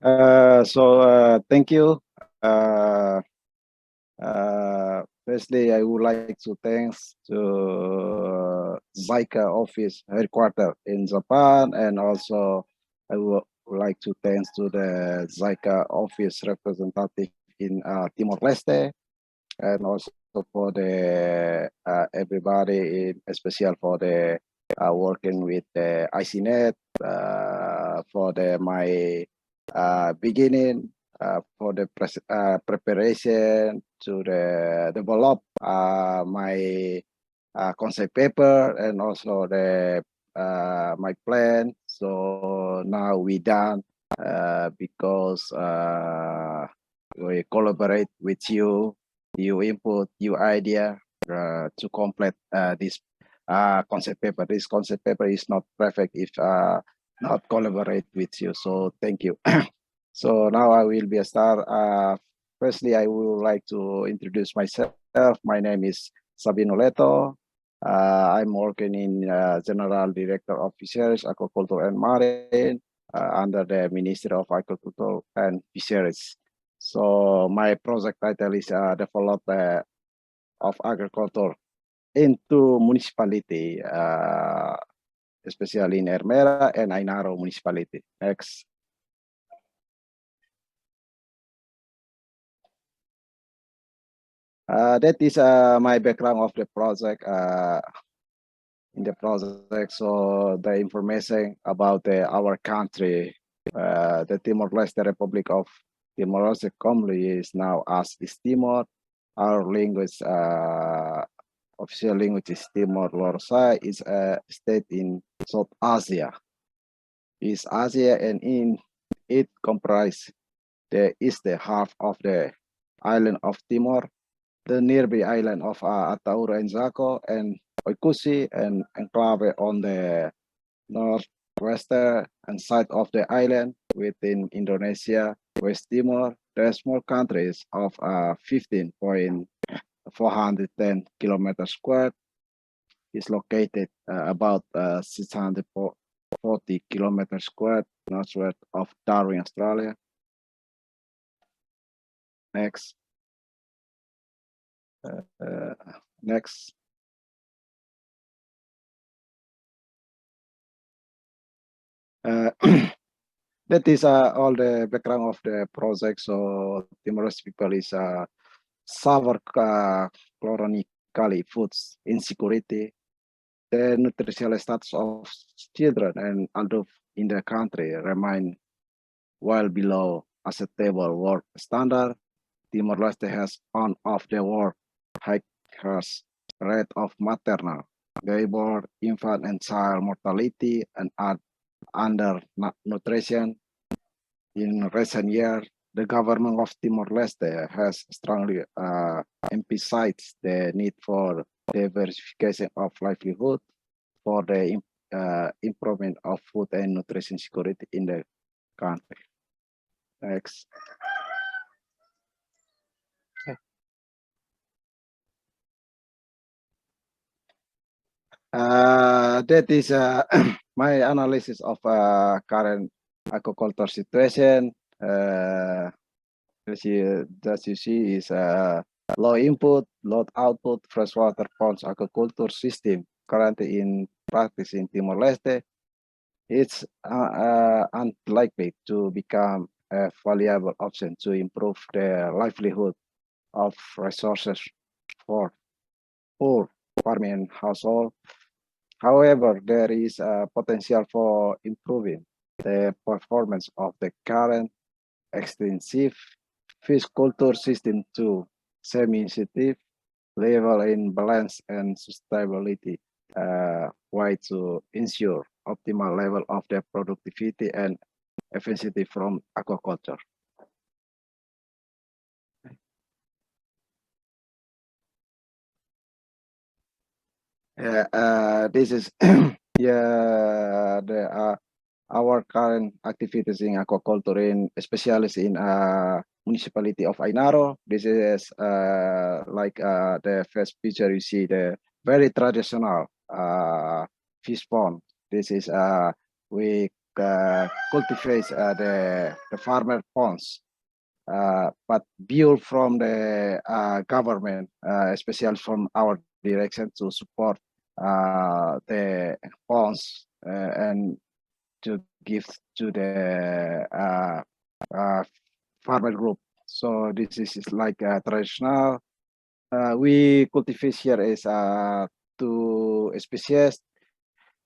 Thank you. Firstly, I would like to thanks to JICA office headquarters in Japan, and also I would like to thanks to the JICA office representative in Timor Leste, and also for the everybody, especially for the working with the ICNet for the my beginning for the preparation to the develop my concept paper, and also the my plan. So now we done because we collaborate with you, you input, your idea to complete this concept paper. This concept paper is not perfect if not collaborate with you. So thank you. So now I will be a start. Firstly, I would like to introduce myself. My name is Leto. I'm working in General Director of Fisheries, Aquaculture and Marine under the Ministry of Agriculture and Fisheries. So my project title is Development of Agriculture into Municipality, especially in Ermera and Ainaro Municipality. Next. That is my background of the project. In the project, so the information about our country, the Timor-Leste Republic of Timor-Leste commonly is now as East Timor. Our language, official language is Timor-Leste, is a state in South Asia. East Asia, and in it comprises the eastern half of the island of Timor, the nearby island of Atauro and Zaco, and Oikusi, and enclave on the northwestern and side of the island within Indonesia, West Timor. The small countries of 15.410 kilometers squared is located about 640 kilometers squared northwest of Darwin, Australia. Next. Next. That is all the background of the project. So Timor-Leste people is suffer chronically foods insecurity. The nutritional status of children and adults in the country remain well below acceptable world standard. Timor-Leste has one of the world highest rate of maternal, labor, infant and child mortality, and undernutrition. In recent years, the government of Timor-Leste has strongly emphasized the need for diversification of livelihood for the improvement of food and nutrition security in the country. Next. That is my analysis of current aquaculture situation. As you see is low input, low output freshwater ponds aquaculture system currently in practice in Timor-Leste. It's unlikely to become a valuable option to improve the livelihood of resources for poor farming household. However, there is a potential for improving the performance of the current extensive fish culture system to semi-sensitive level in balance and sustainability, way to ensure optimal level of the productivity and efficiency from aquaculture. This is our current activities in aquaculturing, especially in municipality of Ainaro. This is like the first picture you see, the very traditional fish pond. This is we cultivate the farmer ponds. But bill from the government, especially from our direction, to support the bonds and to give to the farmer group. So this is like traditional. We cultivate here is two species,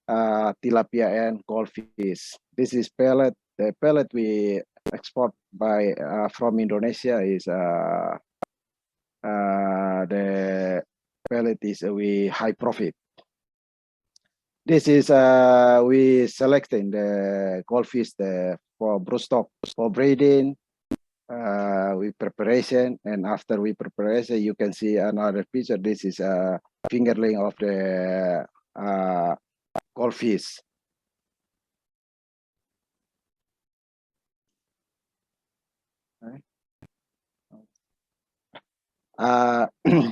tilapia and goldfish. This is pellet. The pellet we export by from Indonesia is the pellet is we high profit. This is we selecting the goldfish for broodstock for breeding. We preparation, and after we preparation, you can see another picture. This is a fingerling of the goldfish.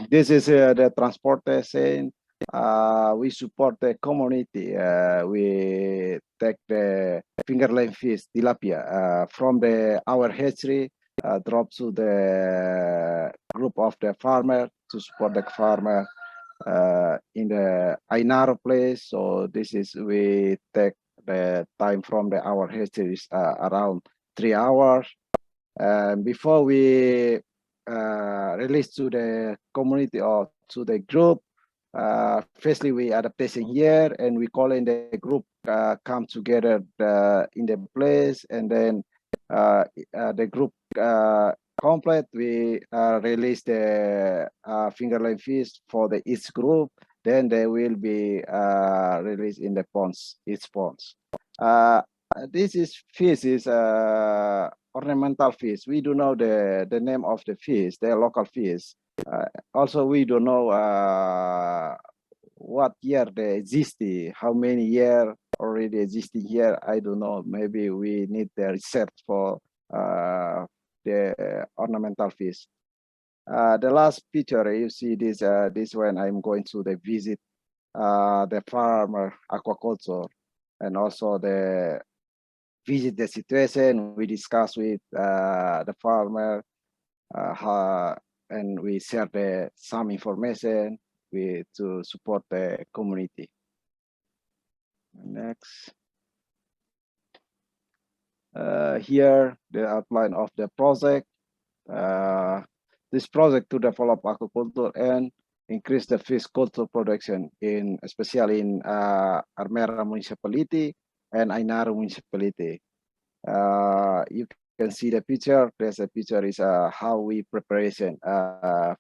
This is the transportation. We support the community. We take the fingerling fish, tilapia, from our hatchery, drop to the group of the farmer to support the farmer in the Ainaro place. So this is we take the time from our hatchery around 3 hours. And before we release to the community or to the group, firstly we adaptation here, and we call in the group come together in the place, and then the group complete, we release the fingerling fish for each group. Then they will be released in the ponds, each ponds. This is fish is ornamental fish. We do know the name of the fish, the local fish. Also, we don't know what year they exist, how many year already existing here. I don't know. Maybe we need the research for the ornamental fish. The last picture you see this when I'm going to the visit the farmer aquaculture, and also the visit the situation. We discuss with the farmer and we share some information to support the community. Next. Here, the outline of the project. This project to develop aquaculture and increase the fish culture production especially in Armera municipality and Ainaro municipality. You can see the picture. There's a picture is how we preparation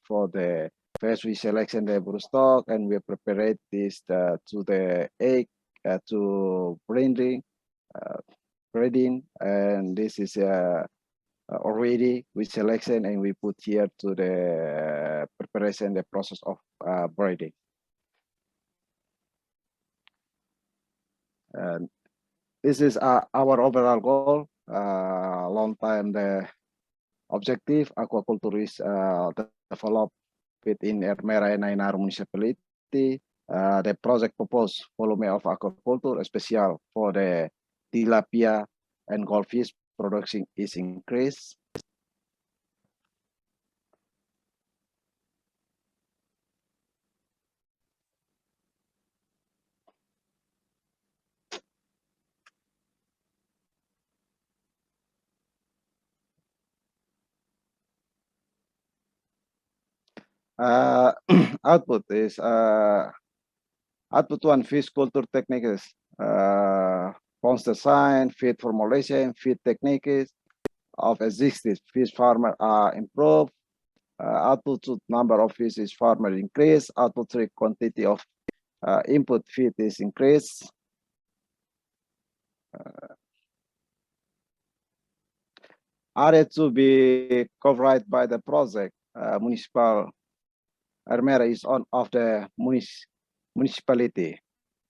for the first we selection the broodstock, and we prepare this to the egg to breeding, and this is already we selection, and we put here to the preparation the process of breeding. And this is our overall goal. Long time the objective aquaculture is developed within Ermera and Ainaro municipality. The project proposed volume of aquaculture, especially for the tilapia and goldfish production is increased. Output is output one fish culture techniques, pond design, feed formulation, feed techniques of existing fish farmer are improved. Output two number of fish farmer increase. Output three quantity of input feed is increased. Area to be covered by the project, municipal Armera is on of the municipality,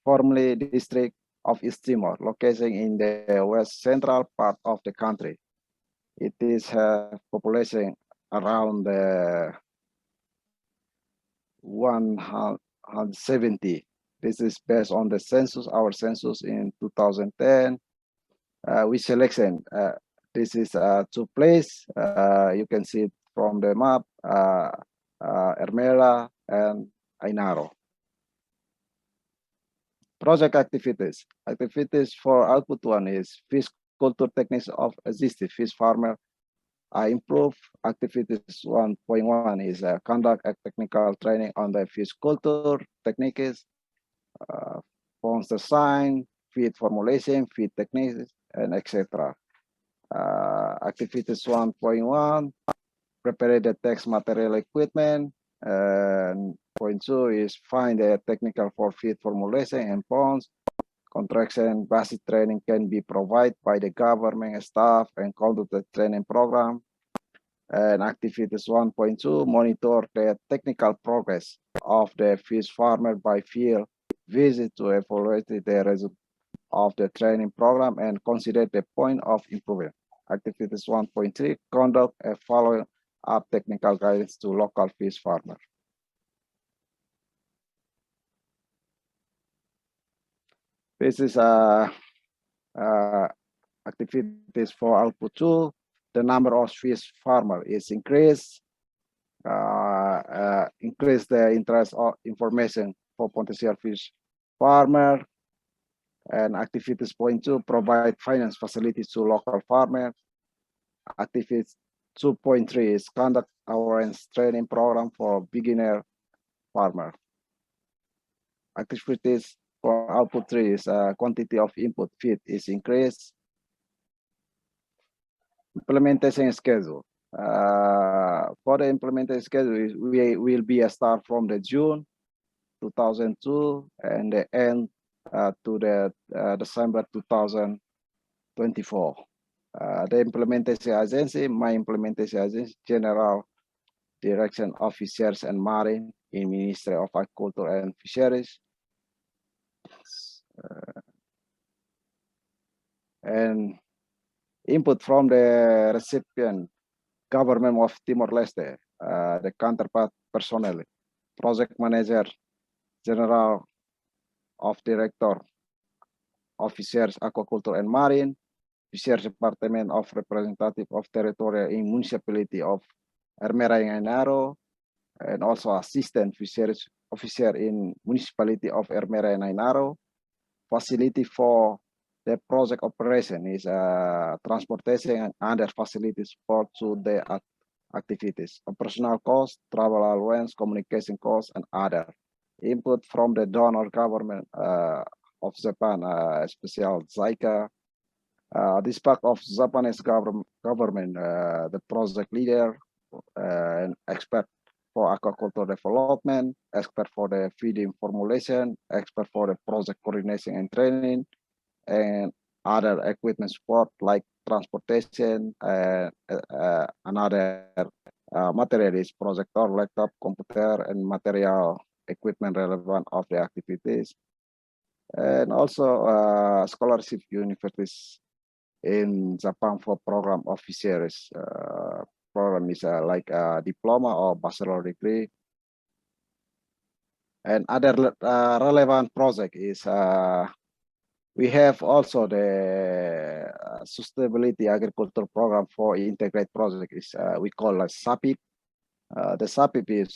formerly district of East Timor, located in the west central part of the country. It is population around 170. This is based on the census, our census in 2010. with selection. This is two places. You can see it from the map, Ermera and Ainaro. Project activities. Activities for output one is fish culture techniques of existing fish farmer. Improve activities 1.1 is conduct a technical training on the fish culture techniques, forms design, feed formulation, feed techniques, and etc. Activities 1.1, prepare the text material equipment. And point two is find the technical for feed formulation and ponds. Contraction basic training can be provided by the government staff and conduct the training program. And activities 1.2, monitor the technical progress of the fish farmer by field visit to evaluate the result of the training program and consider the point of improvement. Activities 1.3, conduct a follow-up technical guidance to local fish farmer. This is activities for output 2. The number of fish farmer is increased. Increase the interest of information for potential fish farmer. And activities point 2, provide finance facilities to local farmers. Activities 2.3 is conduct awareness training program for beginner farmer. Activities for output 3 is quantity of input feed is increased. Implementation schedule. For the implementation schedule, we will be a start from the June 2002 and the end to the December 2024. The implementation agency, my implementation agency, General Direction of Fisheries and Marine in Ministry of Aquaculture and Fisheries. And input from the recipient government of Timor-Leste, the counterpart personnel, project manager, general of director, officers, aquaculture and marine, fisheries department of representative of territorial in municipality of Ermera and Ainaro, and also assistant fisheries officer in municipality of Ermera and Ainaro. Facility for the project operation is transportation and other facility support to the activities. Operational costs, travel allowance, communication costs, and other. Input from the donor government of Japan, especially JICA. This part of Japanese government, the project leader and expert for aquaculture development, expert for the feeding formulation, expert for the project coordination and training, and other equipment support like transportation, another material is projector, laptop, computer, and material equipment relevant of the activities. And also scholarship universities in Japan for program of fisheries. Program is like a diploma or bachelor degree. And other relevant project is we have also the sustainability agriculture program for integrated project is we call a SAPIP. The SAPIP is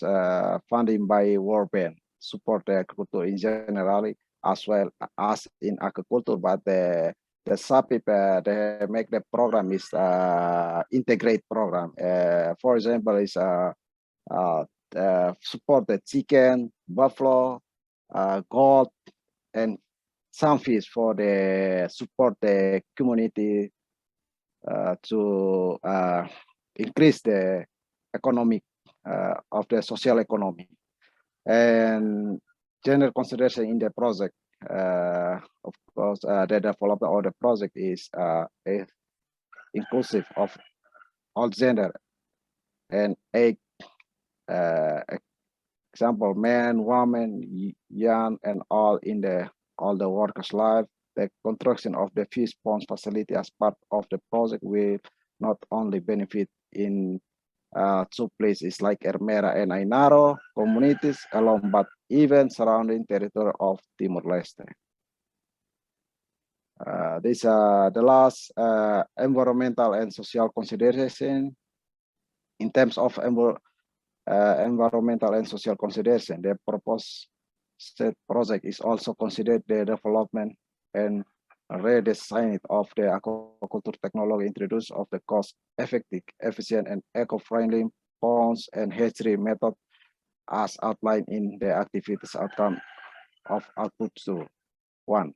funding by World Bank, support the agriculture in general as well as in aquaculture, but the SAPIP they make the program is integrate program. For example, is support the chicken, buffalo, goat, and some fish for the support the community to increase the economic of the social economy. And general consideration in the project, of course, the development of the project is inclusive of all gender and age. Example, men, women, young, and all in all the workers' life. The construction of the fish ponds facility as part of the project will not only benefit in two places like Ermera and Ainaro communities along, but even surrounding territory of Timor-Leste. These are the last environmental and social consideration. In terms of environmental and social consideration, the proposed state project is also considered the development and redesign of the aquaculture technology introduced of the cost-effective, efficient, and eco-friendly ponds and hatchery method as outlined in the activities outcome of output 2.1.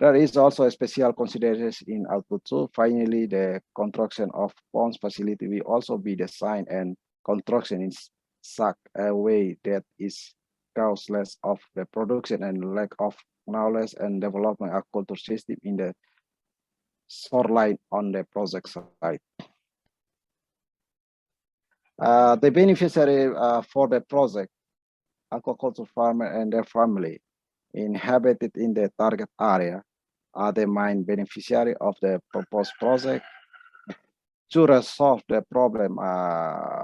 There is also a special consideration in output 2. Finally, the construction of ponds facility will also be designed and construction in such a way that is causeless of the production and lack of knowledge and development aquaculture system in the shoreline on the project site. The beneficiary for the project, aquaculture farmer and their family inhabited in the target area are the main beneficiary of the proposed project. To resolve the problem,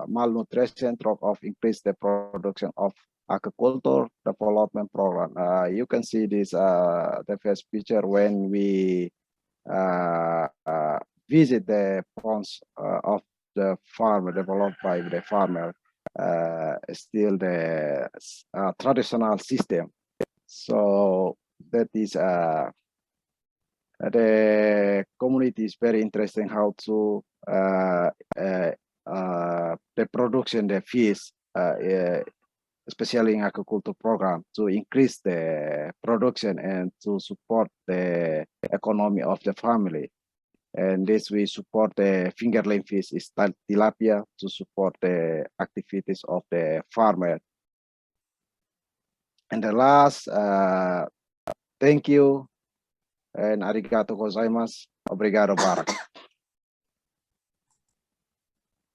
malnutrition, drop of increase the production of aquaculture development program. You can see this the first picture when we visit the ponds of the farmer developed by the farmer. Still the traditional system. So that is the community is very interesting how to the production the fish, especially in aquaculture program, to increase the production and to support the economy of the family. And this we support the fingerling fish is tilapia to support the activities of the farmer. And the last, thank you and arigato gozaimasu. Obrigado, Barak.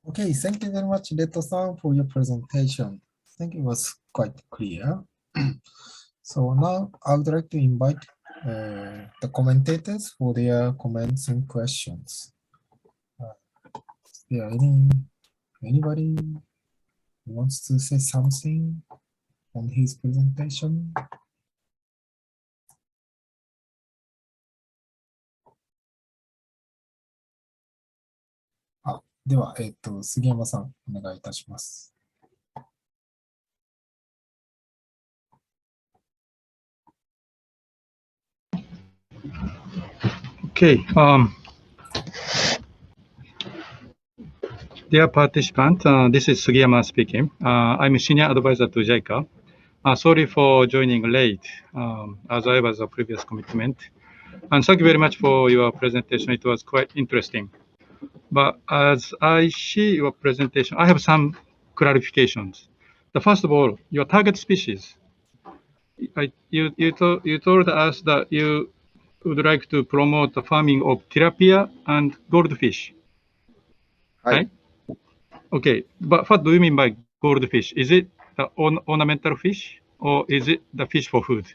Okay, thank you very much, Leto-san, for your presentation. I think it was quite clear. So now I would like to invite the commentators for their comments and questions. Is there anybody who wants to say something on his presentation? Ah, では、杉山さん、お願いいたします。Okay. Dear participant, this is Sugiyama speaking. I'm a senior advisor to JICA. Sorry for joining late, as I was a previous commitment. And thank you very much for your presentation. It was quite interesting. But as I see your presentation, I have some clarifications. First of all, your target species. You told us that you would like to promote the farming of tilapia and goldfish. Right? Okay, but what do you mean by goldfish? Is it the ornamental fish or is it the fish for food?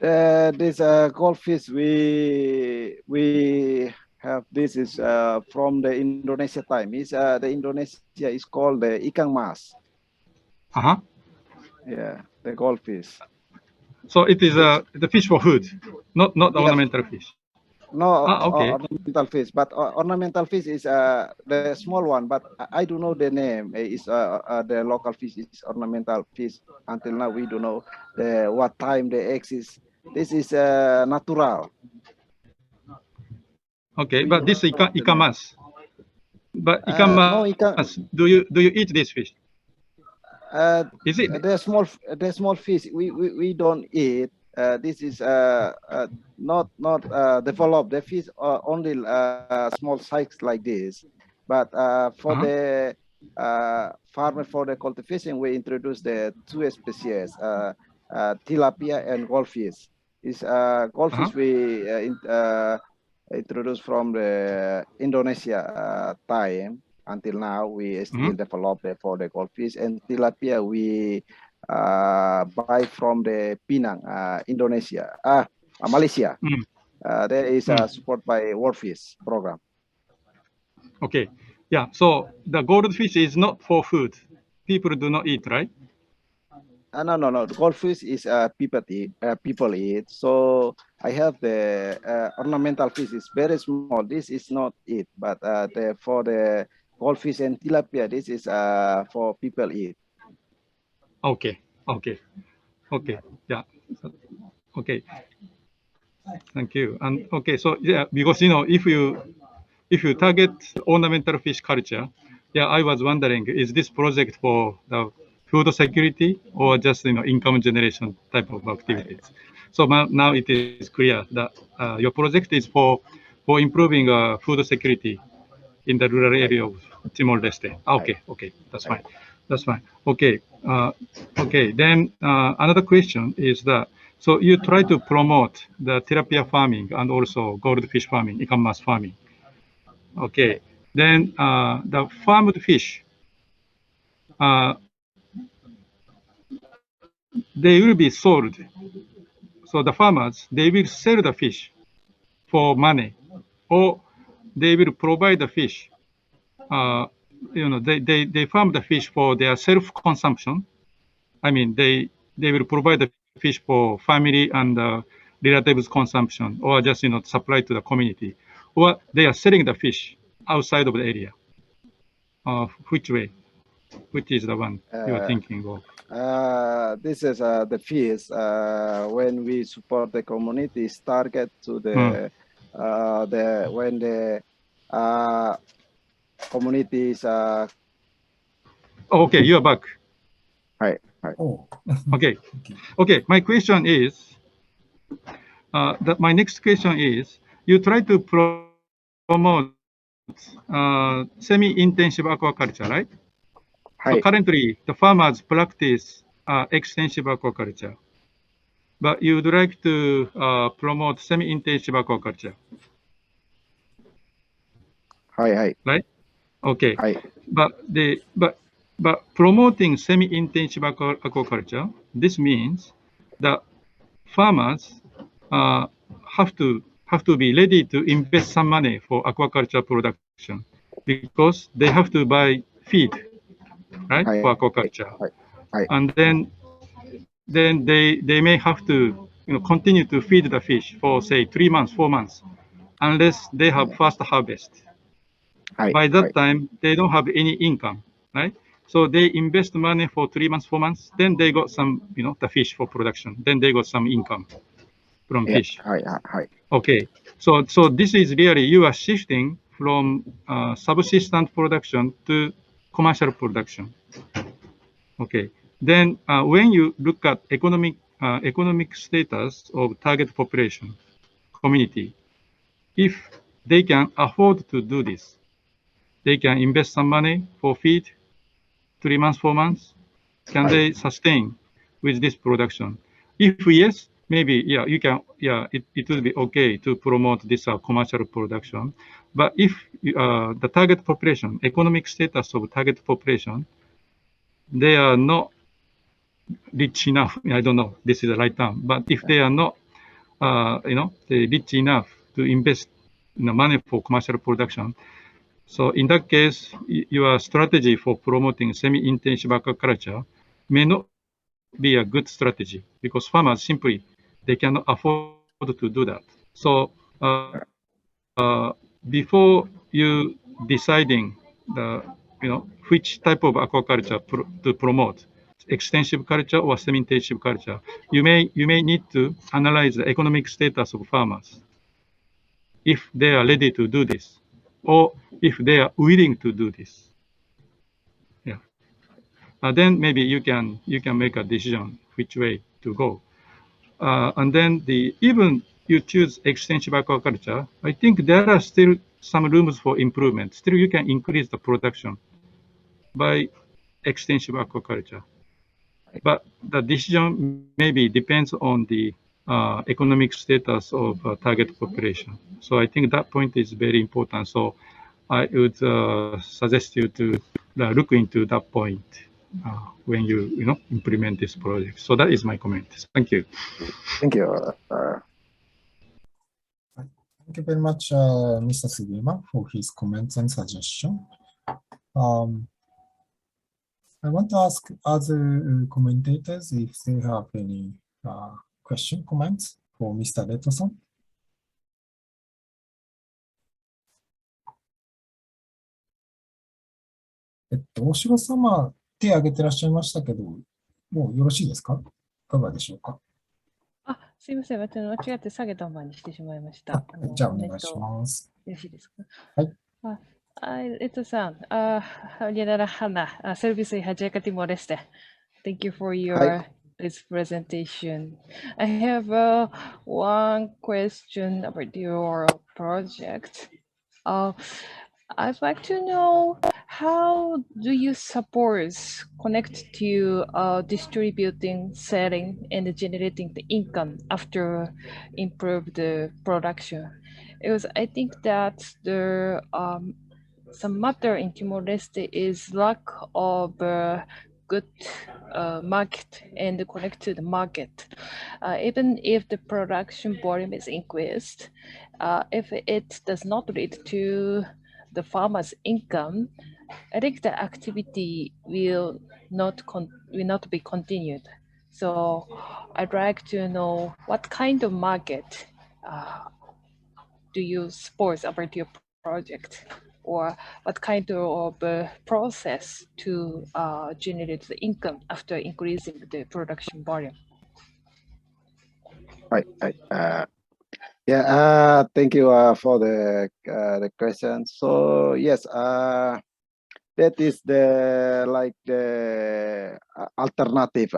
This goldfish we have. This is from the Indonesia time. Is the Indonesia is called the ikan mas. Yeah, the goldfish. So it is the fish for food, not the ornamental fish. No, okay. Ornamental fish, but ornamental fish is the small one. But I don't know the name. Is the local fish is ornamental fish. Until now, we don't know what time they exist. This is natural. Okay, but this ikan mas. But ikan mas, do you eat this fish? Is it the small fish we don't eat? This is not developed. The fish are only small size like this. But for the farmer for the cultivation, we introduce the two species, tilapia and goldfish. Is goldfish we introduced from the Indonesia time. Until now, we still develop for the goldfish, and tilapia we buy from the Penang, Indonesia, Malaysia. There is support by World Fish program. Okay, yeah. So the goldfish is not for food. People do not eat, right? No. The goldfish is people eat. So I have the ornamental fish. It's very small. This is not it, but for the goldfish and tilapia, this is for people eat. Okay, yeah, okay. Thank you. And okay, so yeah, because if you target ornamental fish culture, yeah, I was wondering, is this project for the food security or just income generation type of activities? So now it is clear that your project is for improving food security in the rural area of Timor Leste. Okay, that's fine. That's fine. Okay, okay. Then another question is that, so you try to promote the tilapia farming and also goldfish farming, ikan mas farming. Okay. Then the farmed fish, uh, they will be sold. So the farmers, they will sell the fish for money, or they will provide the fish. They farm the fish for their self-consumption. I mean, they will provide the fish for family and relatives consumption, or just supply to the community, or they are selling the fish outside of the area. Which way? Which is the one you are thinking of? This is the fish. When we support the communities, target to the when the communities. Okay, you are back. Hi. Oh. Okay. Okay. My question is, my next question is, you try to promote semi-intensive aquaculture, right? So currently, the farmers practice extensive aquaculture, but you would like to promote semi-intensive aquaculture. Hi. Right? Okay. Hi. But promoting semi-intensive aquaculture, this means that farmers have to be ready to invest some money for aquaculture production because they have to buy feed, right, for aquaculture, and then they may have to continue to feed the fish for say 3 months, 4 months, unless they have first harvest. By that time, they don't have any income, right? So they invest money for 3 months, 4 months, then they got some, the fish for production. Then they got some income from fish. Okay, so this is really you are shifting from subsistence production to commercial production. Okay, then when you look at economic status of target population community, if they can afford to do this, they can invest some money for feed, 3 months, 4 months. Can they sustain with this production? If yes, maybe, yeah, you can, yeah, it will be okay to promote this commercial production. But if the target population, economic status of target population, they are not rich enough, I don't know, this is the right term, but if they are not, rich enough to invest money for commercial production, so in that case, your strategy for promoting semi-intensive aquaculture may not be a good strategy because farmers simply, they cannot afford to do that. So before you deciding which type of aquaculture to promote, extensive culture or semi-intensive culture, you may need to analyze the economic status of farmers, if they are ready to do this, or if they are willing to do this. Yeah. Then maybe you can make a decision which way to go. And then even you choose extensive aquaculture, I think there are still some rooms for improvement. Still, you can increase the production by extensive aquaculture. But the decision maybe depends on the economic status of target population. So I think that point is very important. So I would suggest you to look into that point when you implement this project. So that is my comment. Thank you. Thank you. Thank you very much, Mr. Sugiyama, for his comments and suggestion. I want to ask other commentators if they have any question, comments. for Mr. Leto-san. 大城様、手を挙げてらっしゃいましたけど、もうよろしいですか？いかがでしょうか？あ、すいません。私間違って下げたままにしてしまいました。じゃあお願いします。よろしいですか？はい。さん、Liana Hanna, Service Hajeka Timor Leste. Thank you for はい。 this presentation. I have one question about your project. I'd like to know, how do you support connect to distributing, selling, and generating the income after improve the production? Because I think that the some matter in Timor-Leste is lack of good market and connect to the market. Even if the production volume is increased, if it does not lead to the farmer's income, I think the activity will not be continued. So I'd like to know what kind of market do you support about your project, or what kind of process to generate the income after increasing the production volume? Right. Thank you for the question. So yes, that is the alternative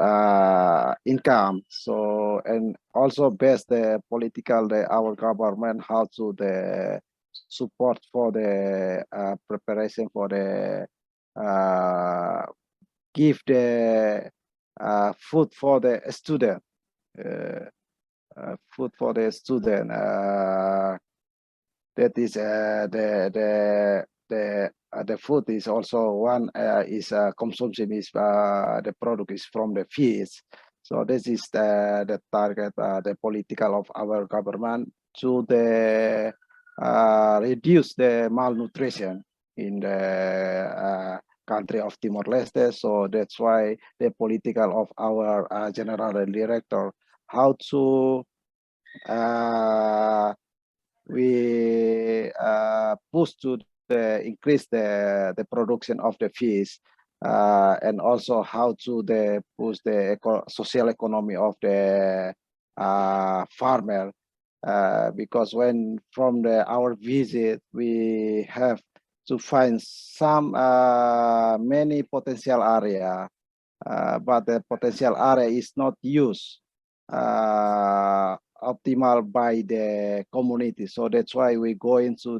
income. So and also based the political our government how to the support for the preparation for the give the food for the student. Food for the student. That is the food is also one is consumption is the product is from the fish. So this is the target the political of our government to the reduce the malnutrition in the country of Timor-Leste. So that's why the political of our general director how to we push to increase the production of the fish and also how to push the social economy of the farmer because when from our visit we have to find some many potential area but the potential area is not used optimal by the community. So that's why we go into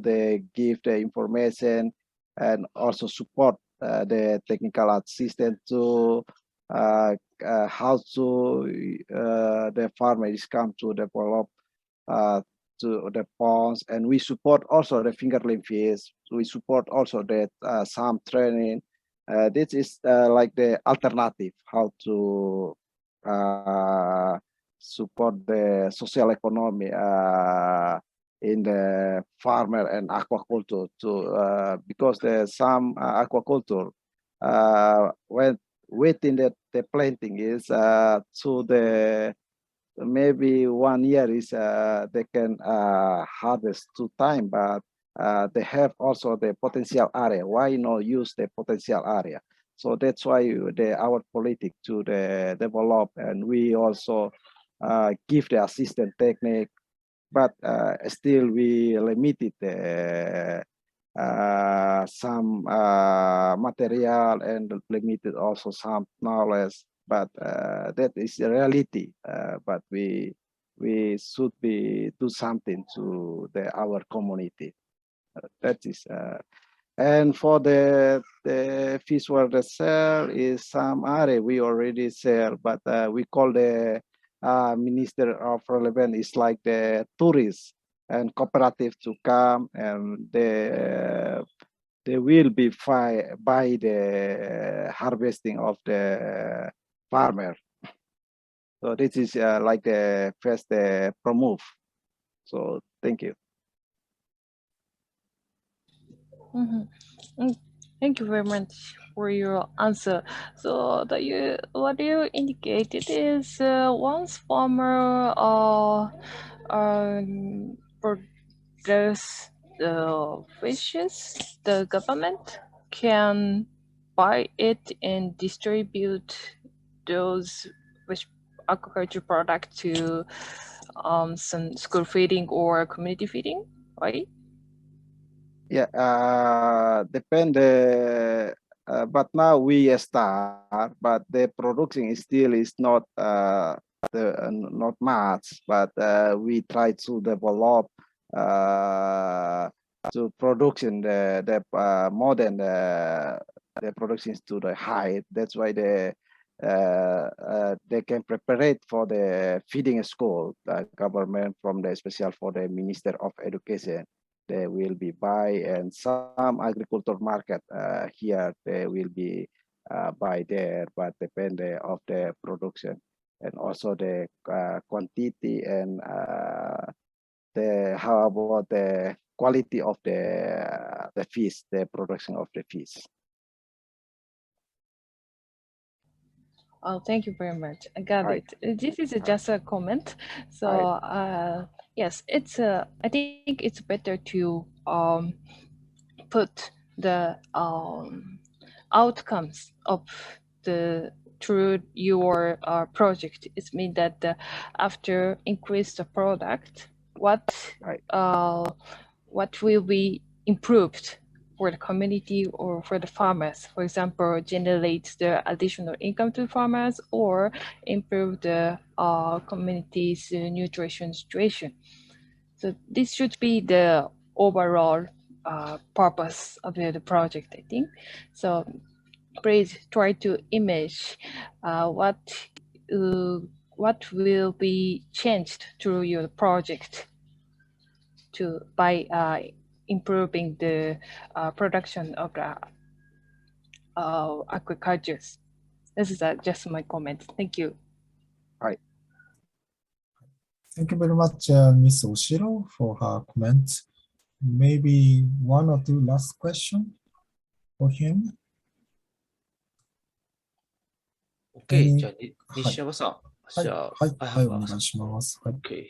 give the information and also support the technical assistance to how to the farmers come to develop to the ponds, and we support also the fingerling fish. We support also that some training. This is like the alternative how to support the social economy in the farmer and aquaculture to because there's some aquaculture when within the planting is to the maybe 1 year is they can harvest 2 times, but they have also the potential area. Why not use the potential area? So that's why our politics to the develop, and we also give the assistant technique, but still we limited some material and limited also some knowledge. But that is the reality. But we should do something to our community. That is. And for the fish where the sell is some area we already sell, but we call the Minister of Relevant is like the tourists and cooperative to come, and they will be by the harvesting of the farmer. So this is like the first promote. So thank you. Thank you very much. for your answer. So what you indicated is once farmer produce the fishes, the government can buy it and distribute those fish aquaculture product to some school feeding or community feeding, right? Yeah, depend. But now we start, but the production is still is not not much. But we try to develop to production the modern the productions to the height. That's why they can prepare it for the feeding school. The government from the special for the Minister of Education. They will be buy, and some agriculture market here they will be buy there, but depend of the production and also the quantity and the how about the quality of the fish, the production of the fish. Oh, thank you very much. I got Right. it. This is Right. just a comment. So, yes, it's I think it's better to put the outcomes of the through your project. It means that after increase the product, what Right. what will be improved for the community or for the farmers? For example, generate the additional income to farmers or improve the community's nutrition situation. So this should be the overall purpose of the project, I think. So please try to image what will be changed through your project to by improving the production of the aquacultures. This is just my comment. Thank you. Right. Thank you very much, Ms. Oshiro, for her comments. Maybe one or two last questions for him. OK、 Any- じゃあ、西山さん。じゃあ、はい、お願いします。はい。 OK.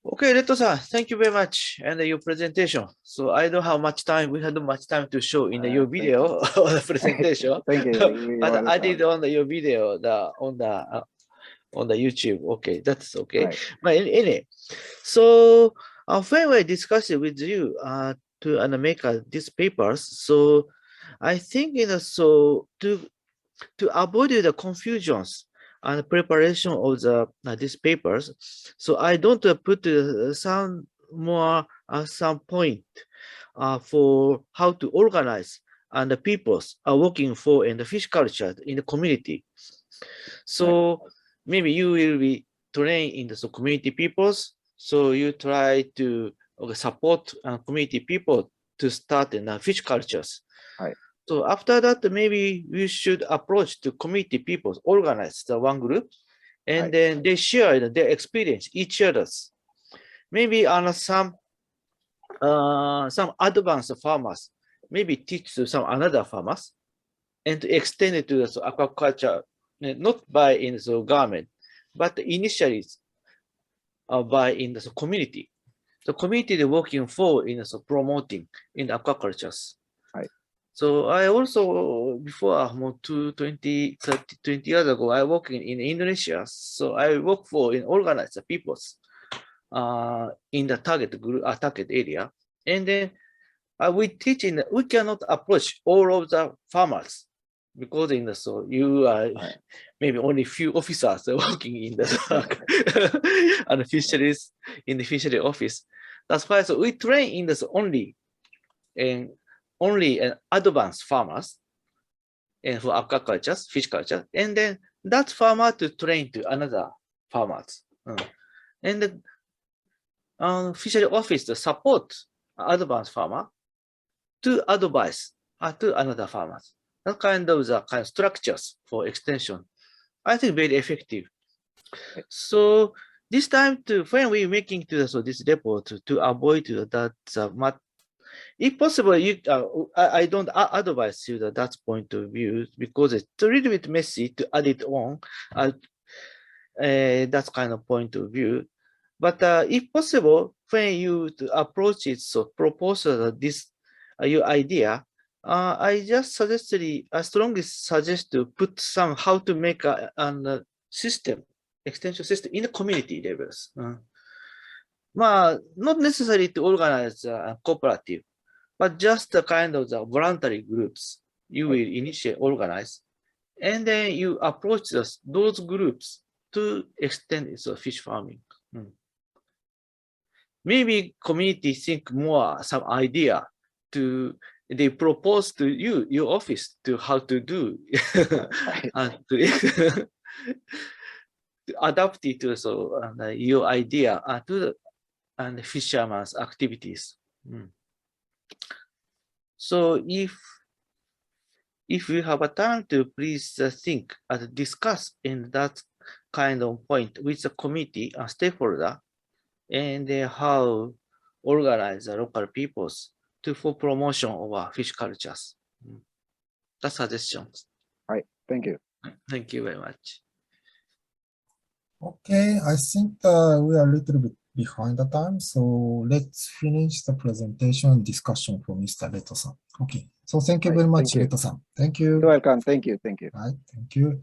Okay, Leto-san, thank you very much and your presentation. So I don't have much time. We had much time to show in your Thank video or the presentation. Thank you. But I did on your video on the YouTube. Okay, that's okay. Right. But anyway, so when we discussed it with you to make these papers, so I think so to avoid the confusions and preparation of these papers, so I don't put some more some point for how to organize and the peoples are working for in the fish culture in the community. So maybe you will be trained in the community peoples, so you try to support community people to start in the fish cultures. Right. So after that, maybe we should approach to community people, organize the one group, and Right. then they share their experience, each other's. Maybe on some advanced farmers, maybe teach to some another farmers, and to extend it to the aquaculture, not by in the government, but initially by in the community. The community they're working for in promoting in the aquacultures. Right. So I also, before 20 years ago, I worked in Indonesia. So I work for in organized peoples in the target group, target area. And then we teach we cannot approach all of the farmers because in the you are maybe only few officers working in the and fisheries in the fishery office. That's why so we train in this only advanced farmers and for aquaculture, fish culture, and then that farmer to train to another farmers. And the fishery office to support advanced farmer to advise to another farmers. That kind of the kind of structures for extension, I think very effective. So this time when we making to this report to avoid that if possible, I don't advise you that point of view because it's a little bit messy to add it on. That's kind of point of view. But if possible, when you approach it, so propose this your idea, I just strongly suggest to put some how to make a system, extension system in the community levels. Not necessarily to organize a cooperative, but just the kind of the voluntary groups you will initiate, organize, and then you approach those groups to extend its fish farming. Maybe community think more some idea they propose to you, your office, to how to do, to adapt it to your idea to the fisherman's activities. So if you have a time to please think and discuss in that kind of point with the committee and stakeholder, and how organize the local peoples for promotion of our fish cultures. That's suggestions. Right. Thank you. Thank you very much. Okay, I think we are a little bit behind the time, so let's finish the presentation and discussion for Mr. Leto-san. Okay, so thank you Right, very much, thank you. Leto-san. Thank you. You're welcome. Thank you. Thank you. Right, thank you.